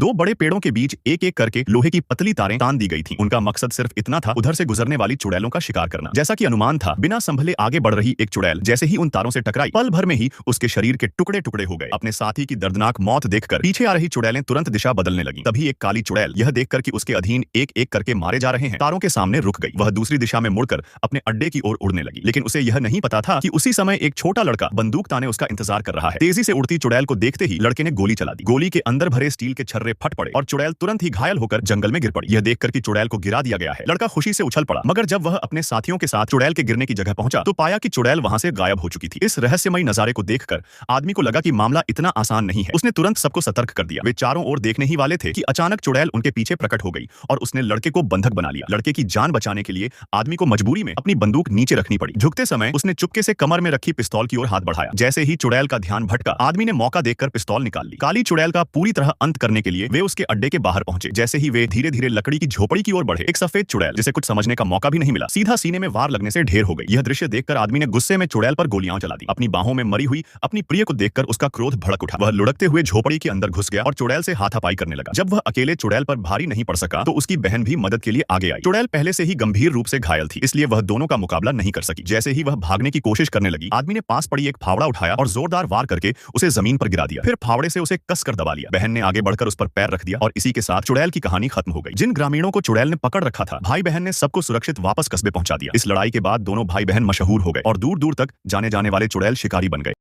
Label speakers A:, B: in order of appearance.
A: दो बड़े पेड़ों के बीच एक एक करके लोहे की पतली तारें तान दी गई थीं। उनका मकसद सिर्फ इतना था, उधर से गुजरने वाली चुड़ैलों का शिकार करना। जैसा कि अनुमान था, बिना संभले आगे बढ़ रही एक चुड़ैल जैसे ही उन तारों से टकराई, पल भर में ही उसके शरीर के टुकड़े टुकड़े हो गए। अपने साथी की दर्दनाक मौत देखकर पीछे आ रही चुड़ैलें तुरंत दिशा बदलने लगी। तभी एक काली चुड़ैल यह देखकर कि उसके अधीन एक एक करके मारे जा रहे हैं, तारों के सामने रुक गई। वह दूसरी दिशा में मुड़कर अपने अड्डे की ओर उड़ने लगी, लेकिन उसे यह नहीं पता था कि उसी समय एक छोटा लड़का बंदूक ताने उसका इंतजार कर रहा है। तेजी से उड़ती चुड़ैल को देखते ही लड़के ने गोली चला दी। गोली के अंदर भरे स्टील के छर्रे फट पड़े और चुड़ैल तुरंत ही घायल होकर जंगल में गिर पड़ी। यह देखकर कि चुड़ैल को गिरा दिया गया है, लड़का खुशी से उछल पड़ा, मगर जब वह अपने साथियों के साथ चुड़ैल के गिरने की जगह पहुंचा तो पाया कि चुड़ैल वहां से गायब हो चुकी थी। इस रहस्यमयी नजारे को देखकर आदमी को लगा कि मामला इतना आसान नहीं है। उसने तुरंत सबको सतर्क कर दिया। वे चारों ओर देखने ही वाले थे कि अचानक चुड़ैल उनके पीछे प्रकट हो गई और उसने लड़के को बंधक बना लिया। लड़के की जान बचाने के लिए आदमी को मजबूरी में अपनी बंदूक नीचे रखनी पड़ी। झुकते समय उसने चुपके से कमर में रखी पिस्तौल की ओर हाथ बढ़ाया। जैसे ही चुड़ैल का ध्यान भटका, आदमी ने मौका देखकर पिस्तौल निकाल ली। काली चुड़ैल का पूरी तरह अंत करने के लिए वे उसके अड्डे के बाहर पहुंचे। जैसे ही वे धीरे धीरे लकड़ी की झोपड़ी की ओर बढ़े, एक सफेद चुड़ैल, जिसे कुछ समझने का मौका भी नहीं मिला, सीधा सीने में वार लगने से ढेर हो गई। यह दृश्य देखकर आदमी ने गुस्से में चुड़ैल पर गोलियां चला दी। अपनी बाहों में मरी हुई अपनी प्रिय को देखकर उसका क्रोध भड़क उठा। वह लुढ़कते हुए झोपड़ी के अंदर घुस गया और चुड़ैल से हाथापाई करने लगा। जब वह अकेले चुड़ैल पर भारी नहीं पड़ सका तो उसकी बहन भी मदद के लिए आगे आई। चुड़ैल पहले से ही गंभीर रूप से घायल थी, इसलिए वह दोनों का मुकाबला नहीं कर सकी। जैसे ही वह भागने की कोशिश करने लगी, आदमी ने पास पड़ी एक फावड़ा उठाया और जोरदार वार करके उसे जमीन पर गिरा दिया। फिर फावड़े से उसे कसकर दबा लिया। बहन ने आगे बढ़कर उस पर पैर रख दिया और इसी के साथ चुड़ैल की कहानी खत्म हो गई। जिन ग्रामीणों को चुड़ैल ने पकड़ रखा था, भाई बहन ने सबको सुरक्षित वापस कस्बे पहुंचा दिया। इस लड़ाई के बाद दोनों भाई बहन मशहूर हो गए और दूर दूर तक जाने जाने वाले चुड़ैल शिकारी बन गए।